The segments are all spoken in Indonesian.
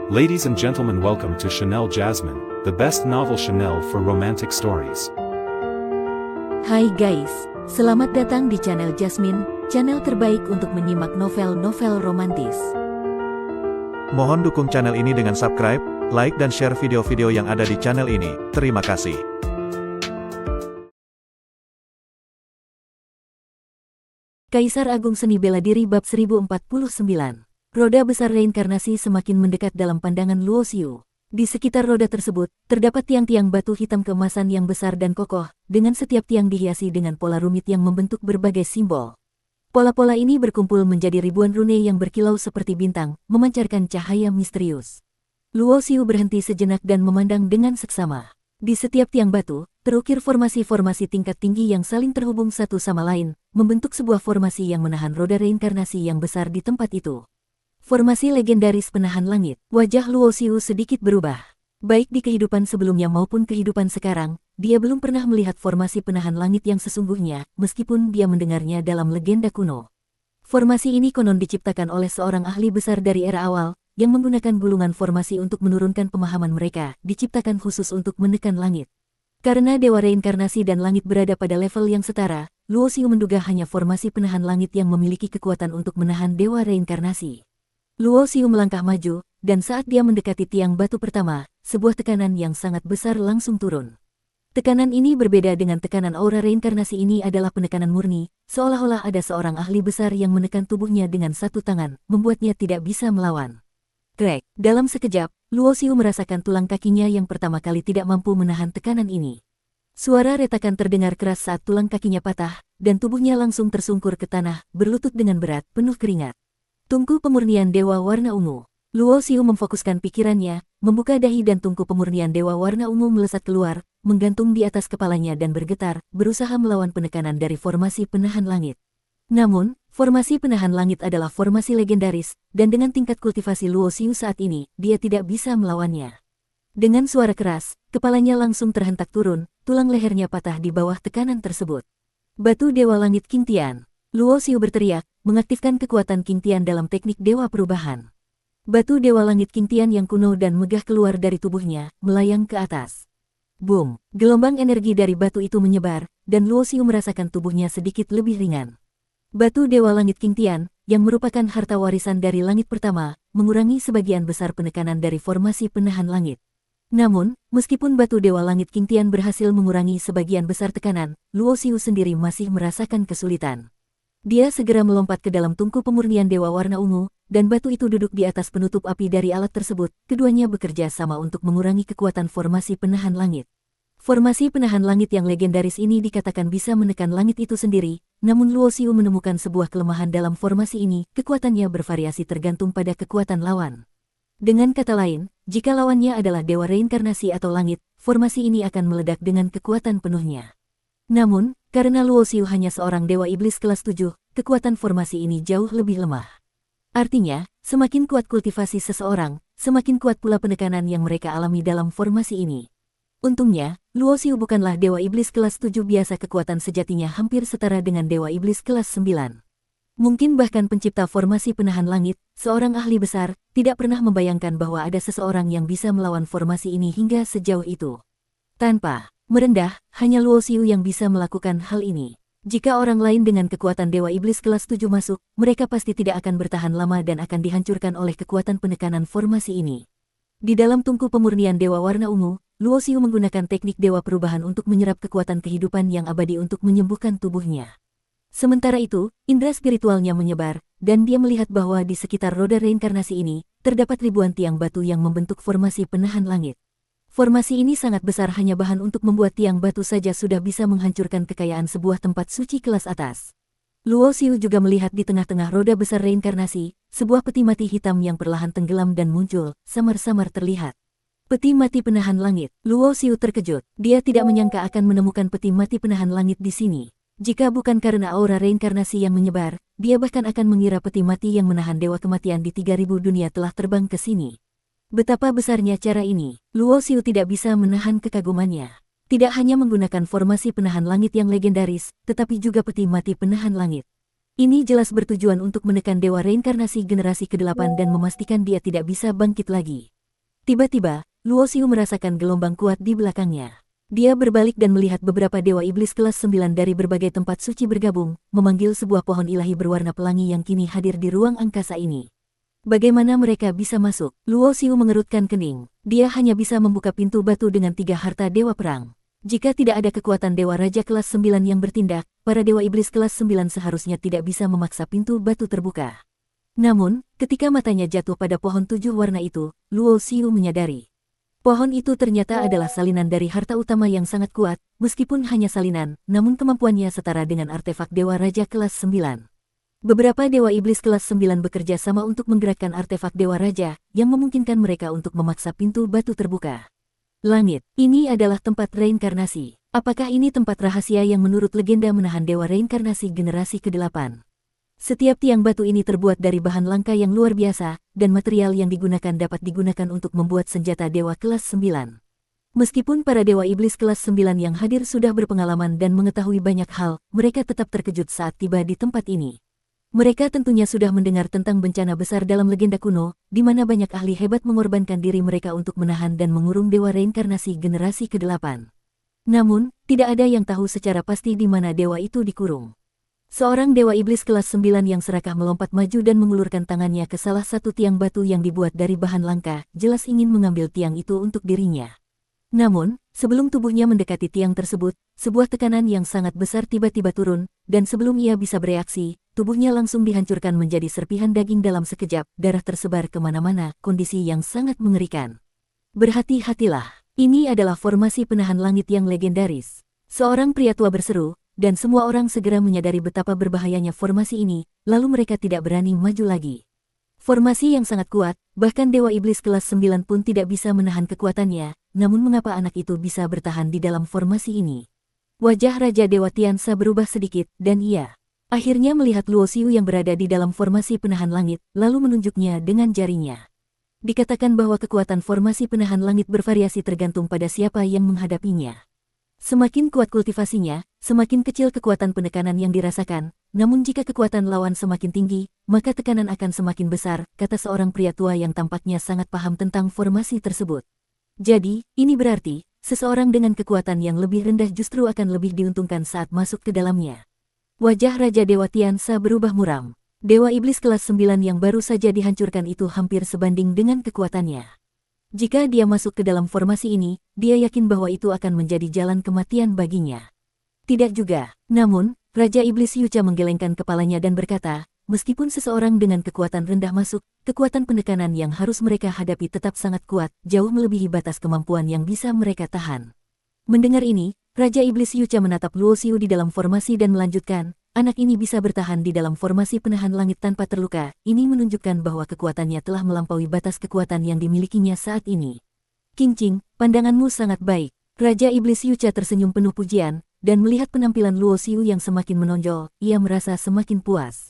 Ladies and gentlemen, welcome to Chanel Jasmine, the best novel Chanel for romantic stories. Hai guys, selamat datang di channel Jasmine, channel terbaik untuk menyimak novel-novel romantis. Mohon dukung channel ini dengan subscribe, like dan share video-video yang ada di channel ini. Terima kasih. Kaisar Agung Seni Bela Diri Bab 1049. Roda besar reinkarnasi semakin mendekat dalam pandangan Luo Xiu. Di sekitar roda tersebut, terdapat tiang-tiang batu hitam keemasan yang besar dan kokoh, dengan setiap tiang dihiasi dengan pola rumit yang membentuk berbagai simbol. Pola-pola ini berkumpul menjadi ribuan rune yang berkilau seperti bintang, memancarkan cahaya misterius. Luo Xiu berhenti sejenak dan memandang dengan seksama. Di setiap tiang batu, terukir formasi-formasi tingkat tinggi yang saling terhubung satu sama lain, membentuk sebuah formasi yang menahan roda reinkarnasi yang besar di tempat itu. Formasi legendaris penahan langit. Wajah Luo Xiu sedikit berubah. Baik di kehidupan sebelumnya maupun kehidupan sekarang, dia belum pernah melihat formasi penahan langit yang sesungguhnya, meskipun dia mendengarnya dalam legenda kuno. Formasi ini konon diciptakan oleh seorang ahli besar dari era awal, yang menggunakan gulungan formasi untuk menurunkan pemahaman mereka, diciptakan khusus untuk menekan langit. Karena dewa reinkarnasi dan langit berada pada level yang setara, Luo Xiu menduga hanya formasi penahan langit yang memiliki kekuatan untuk menahan dewa reinkarnasi. Luo Xiu melangkah maju, dan saat dia mendekati tiang batu pertama, sebuah tekanan yang sangat besar langsung turun. Tekanan ini berbeda dengan tekanan aura reinkarnasi. Ini adalah penekanan murni, seolah-olah ada seorang ahli besar yang menekan tubuhnya dengan satu tangan, membuatnya tidak bisa melawan. Krek, dalam sekejap, Luo Xiu merasakan tulang kakinya yang pertama kali tidak mampu menahan tekanan ini. Suara retakan terdengar keras saat tulang kakinya patah, dan tubuhnya langsung tersungkur ke tanah, berlutut dengan berat, penuh keringat. Tungku pemurnian dewa warna ungu. Luo Xiu memfokuskan pikirannya, membuka dahi dan tungku pemurnian dewa warna ungu melesat keluar, menggantung di atas kepalanya dan bergetar, berusaha melawan penekanan dari formasi penahan langit. Namun, formasi penahan langit adalah formasi legendaris, dan dengan tingkat kultivasi Luo Xiu saat ini, dia tidak bisa melawannya. Dengan suara keras, kepalanya langsung terhentak turun, tulang lehernya patah di bawah tekanan tersebut. Batu Dewa Langit King Tian. Luo Xiu berteriak, mengaktifkan kekuatan King Tian dalam teknik Dewa Perubahan. Batu Dewa Langit King Tian yang kuno dan megah keluar dari tubuhnya, melayang ke atas. Boom! Gelombang energi dari batu itu menyebar, dan Luo Xiu merasakan tubuhnya sedikit lebih ringan. Batu Dewa Langit King Tian, yang merupakan harta warisan dari langit pertama, mengurangi sebagian besar penekanan dari formasi penahan langit. Namun, meskipun batu Dewa Langit King Tian berhasil mengurangi sebagian besar tekanan, Luo Xiu sendiri masih merasakan kesulitan. Dia segera melompat ke dalam tungku pemurnian dewa warna ungu, dan batu itu duduk di atas penutup api dari alat tersebut. Keduanya bekerja sama untuk mengurangi kekuatan formasi penahan langit. Formasi penahan langit yang legendaris ini dikatakan bisa menekan langit itu sendiri, namun Luo Xiu menemukan sebuah kelemahan dalam formasi ini. Kekuatannya bervariasi tergantung pada kekuatan lawan. Dengan kata lain, jika lawannya adalah dewa reinkarnasi atau langit, formasi ini akan meledak dengan kekuatan penuhnya. Namun, karena Luo Xiu hanya seorang dewa iblis kelas 7, kekuatan formasi ini jauh lebih lemah. Artinya, semakin kuat kultivasi seseorang, semakin kuat pula penekanan yang mereka alami dalam formasi ini. Untungnya, Luo Xiu bukanlah dewa iblis kelas 7 biasa. Kekuatan sejatinya hampir setara dengan dewa iblis kelas 9. Mungkin bahkan pencipta formasi penahan langit, seorang ahli besar, tidak pernah membayangkan bahwa ada seseorang yang bisa melawan formasi ini hingga sejauh itu. Tanpa merendah, hanya Luo Xiu yang bisa melakukan hal ini. Jika orang lain dengan kekuatan dewa iblis kelas 7 masuk, mereka pasti tidak akan bertahan lama dan akan dihancurkan oleh kekuatan penekanan formasi ini. Di dalam tungku pemurnian dewa warna ungu, Luo Xiu menggunakan teknik dewa perubahan untuk menyerap kekuatan kehidupan yang abadi untuk menyembuhkan tubuhnya. Sementara itu, indera spiritualnya menyebar, dan dia melihat bahwa di sekitar roda reinkarnasi ini, terdapat ribuan tiang batu yang membentuk formasi penahan langit. Formasi ini sangat besar, hanya bahan untuk membuat tiang batu saja sudah bisa menghancurkan kekayaan sebuah tempat suci kelas atas. Luo Xiu juga melihat di tengah-tengah roda besar reinkarnasi, sebuah peti mati hitam yang perlahan tenggelam dan muncul, samar-samar terlihat. Peti mati penahan langit. Luo Xiu terkejut. Dia tidak menyangka akan menemukan peti mati penahan langit di sini. Jika bukan karena aura reinkarnasi yang menyebar, dia bahkan akan mengira peti mati yang menahan dewa kematian di 3000 dunia telah terbang ke sini. Betapa besarnya cara ini, Luo Xiu tidak bisa menahan kekagumannya. Tidak hanya menggunakan formasi penahan langit yang legendaris, tetapi juga peti mati penahan langit. Ini jelas bertujuan untuk menekan dewa reinkarnasi generasi ke-8 dan memastikan dia tidak bisa bangkit lagi. Tiba-tiba, Luo Xiu merasakan gelombang kuat di belakangnya. Dia berbalik dan melihat beberapa dewa iblis kelas 9 dari berbagai tempat suci bergabung, memanggil sebuah pohon ilahi berwarna pelangi yang kini hadir di ruang angkasa ini. Bagaimana mereka bisa masuk? Luo Xiu mengerutkan kening. Dia hanya bisa membuka pintu batu dengan 3 harta dewa perang. Jika tidak ada kekuatan dewa raja kelas 9 yang bertindak, para dewa iblis kelas 9 seharusnya tidak bisa memaksa pintu batu terbuka. Namun, ketika matanya jatuh pada pohon 7 warna itu, Luo Xiu menyadari. Pohon itu ternyata adalah salinan dari harta utama yang sangat kuat, meskipun hanya salinan, namun kemampuannya setara dengan artefak dewa raja kelas 9. Beberapa dewa iblis kelas 9 bekerja sama untuk menggerakkan artefak dewa raja, yang memungkinkan mereka untuk memaksa pintu batu terbuka. Langit, ini adalah tempat reinkarnasi. Apakah ini tempat rahasia yang menurut legenda menahan dewa reinkarnasi generasi ke-8? Setiap tiang batu ini terbuat dari bahan langka yang luar biasa, dan material yang digunakan dapat digunakan untuk membuat senjata dewa kelas 9. Meskipun para dewa iblis kelas 9 yang hadir sudah berpengalaman dan mengetahui banyak hal, mereka tetap terkejut saat tiba di tempat ini. Mereka tentunya sudah mendengar tentang bencana besar dalam legenda kuno, di mana banyak ahli hebat mengorbankan diri mereka untuk menahan dan mengurung dewa reinkarnasi generasi ke-8. Namun, tidak ada yang tahu secara pasti di mana dewa itu dikurung. Seorang dewa iblis kelas 9 yang serakah melompat maju dan mengulurkan tangannya ke salah satu tiang batu yang dibuat dari bahan langka, jelas ingin mengambil tiang itu untuk dirinya. Namun, sebelum tubuhnya mendekati tiang tersebut, sebuah tekanan yang sangat besar tiba-tiba turun, dan sebelum ia bisa bereaksi, tubuhnya langsung dihancurkan menjadi serpihan daging dalam sekejap, darah tersebar kemana-mana, kondisi yang sangat mengerikan. Berhati-hatilah, ini adalah formasi penahan langit yang legendaris. Seorang pria tua berseru, dan semua orang segera menyadari betapa berbahayanya formasi ini, lalu mereka tidak berani maju lagi. Formasi yang sangat kuat, bahkan dewa iblis kelas 9 pun tidak bisa menahan kekuatannya, namun mengapa anak itu bisa bertahan di dalam formasi ini? Wajah Raja Dewa Tiansa berubah sedikit, dan ia akhirnya melihat Luo Xiu yang berada di dalam formasi penahan langit, lalu menunjuknya dengan jarinya. Dikatakan bahwa kekuatan formasi penahan langit bervariasi tergantung pada siapa yang menghadapinya. Semakin kuat kultivasinya, semakin kecil kekuatan penekanan yang dirasakan, namun jika kekuatan lawan semakin tinggi, maka tekanan akan semakin besar, kata seorang pria tua yang tampaknya sangat paham tentang formasi tersebut. Jadi, ini berarti, seseorang dengan kekuatan yang lebih rendah justru akan lebih diuntungkan saat masuk ke dalamnya. Wajah Raja Dewa Tiansa berubah muram. Dewa Iblis kelas 9 yang baru saja dihancurkan itu hampir sebanding dengan kekuatannya. Jika dia masuk ke dalam formasi ini, dia yakin bahwa itu akan menjadi jalan kematian baginya. Tidak juga. Namun, Raja Iblis Yucha menggelengkan kepalanya dan berkata, meskipun seseorang dengan kekuatan rendah masuk, kekuatan penekanan yang harus mereka hadapi tetap sangat kuat, jauh melebihi batas kemampuan yang bisa mereka tahan. Mendengar ini, Raja Iblis Yucha menatap Luo Xiu di dalam formasi dan melanjutkan, anak ini bisa bertahan di dalam formasi penahan langit tanpa terluka, ini menunjukkan bahwa kekuatannya telah melampaui batas kekuatan yang dimilikinya saat ini. Qingqing, pandanganmu sangat baik. Raja Iblis Yucha tersenyum penuh pujian, dan melihat penampilan Luo Xiu yang semakin menonjol, ia merasa semakin puas.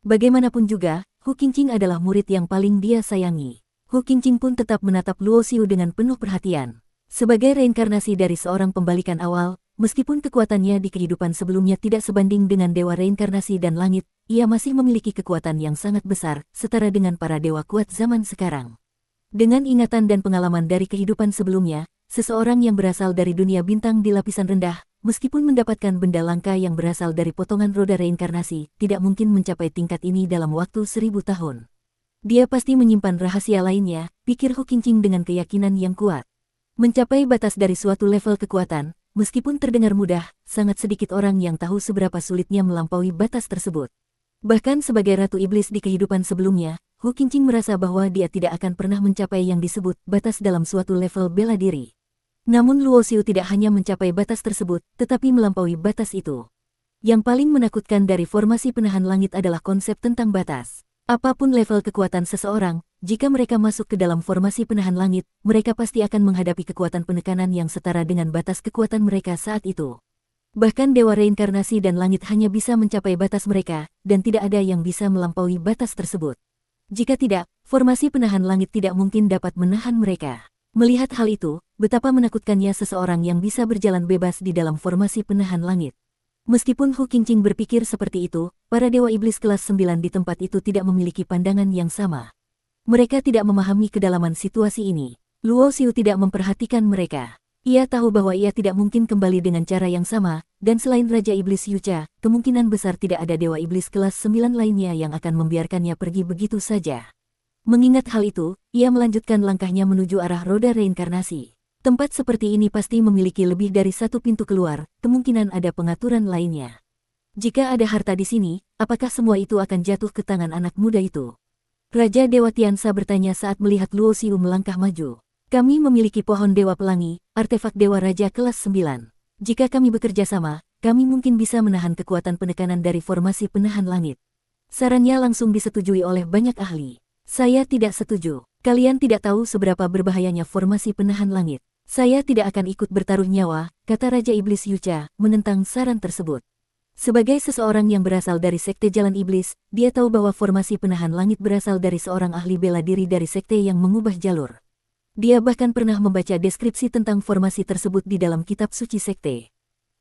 Bagaimanapun juga, Hu Qingqing adalah murid yang paling dia sayangi. Hu Qingqing pun tetap menatap Luo Xiu dengan penuh perhatian. Sebagai reinkarnasi dari seorang pembalikan awal, meskipun kekuatannya di kehidupan sebelumnya tidak sebanding dengan dewa reinkarnasi dan langit, ia masih memiliki kekuatan yang sangat besar, setara dengan para dewa kuat zaman sekarang. Dengan ingatan dan pengalaman dari kehidupan sebelumnya, seseorang yang berasal dari dunia bintang di lapisan rendah, meskipun mendapatkan benda langka yang berasal dari potongan roda reinkarnasi, tidak mungkin mencapai tingkat ini dalam waktu 1000 tahun. Dia pasti menyimpan rahasia lainnya, pikir Hu Qingqing dengan keyakinan yang kuat. Mencapai batas dari suatu level kekuatan, meskipun terdengar mudah, sangat sedikit orang yang tahu seberapa sulitnya melampaui batas tersebut. Bahkan sebagai Ratu Iblis di kehidupan sebelumnya, Hu Qingqing merasa bahwa dia tidak akan pernah mencapai yang disebut batas dalam suatu level bela diri. Namun Luo Xiu tidak hanya mencapai batas tersebut, tetapi melampaui batas itu. Yang paling menakutkan dari formasi penahan langit adalah konsep tentang batas. Apapun level kekuatan seseorang, jika mereka masuk ke dalam formasi penahan langit, mereka pasti akan menghadapi kekuatan penekanan yang setara dengan batas kekuatan mereka saat itu. Bahkan dewa reinkarnasi dan langit hanya bisa mencapai batas mereka, dan tidak ada yang bisa melampaui batas tersebut. Jika tidak, formasi penahan langit tidak mungkin dapat menahan mereka. Melihat hal itu, betapa menakutkannya seseorang yang bisa berjalan bebas di dalam formasi penahan langit. Meskipun Hu Qingqing berpikir seperti itu, para dewa iblis kelas 9 di tempat itu tidak memiliki pandangan yang sama. Mereka tidak memahami kedalaman situasi ini. Luo Xiu tidak memperhatikan mereka. Ia tahu bahwa ia tidak mungkin kembali dengan cara yang sama, dan selain Raja Iblis Yucha, kemungkinan besar tidak ada Dewa Iblis kelas 9 lainnya yang akan membiarkannya pergi begitu saja. Mengingat hal itu, ia melanjutkan langkahnya menuju arah roda reinkarnasi. Tempat seperti ini pasti memiliki lebih dari satu pintu keluar, kemungkinan ada pengaturan lainnya. Jika ada harta di sini, apakah semua itu akan jatuh ke tangan anak muda itu? Raja Dewa Tiansa bertanya saat melihat Luo Xiu melangkah maju. Kami memiliki pohon Dewa Pelangi, artefak Dewa Raja kelas 9. Jika kami bekerja sama, kami mungkin bisa menahan kekuatan penekanan dari formasi penahan langit. Sarannya langsung disetujui oleh banyak ahli. Saya tidak setuju. Kalian tidak tahu seberapa berbahayanya formasi penahan langit. Saya tidak akan ikut bertaruh nyawa, kata Raja Iblis Yucha, menentang saran tersebut. Sebagai seseorang yang berasal dari Sekte Jalan Iblis, dia tahu bahwa formasi penahan langit berasal dari seorang ahli bela diri dari sekte yang mengubah jalur. Dia bahkan pernah membaca deskripsi tentang formasi tersebut di dalam kitab suci sekte.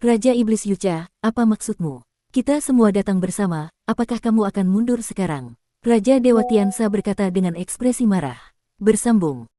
Raja Iblis Yucha, apa maksudmu? Kita semua datang bersama, apakah kamu akan mundur sekarang? Raja Dewa Tiansa berkata dengan ekspresi marah. Bersambung.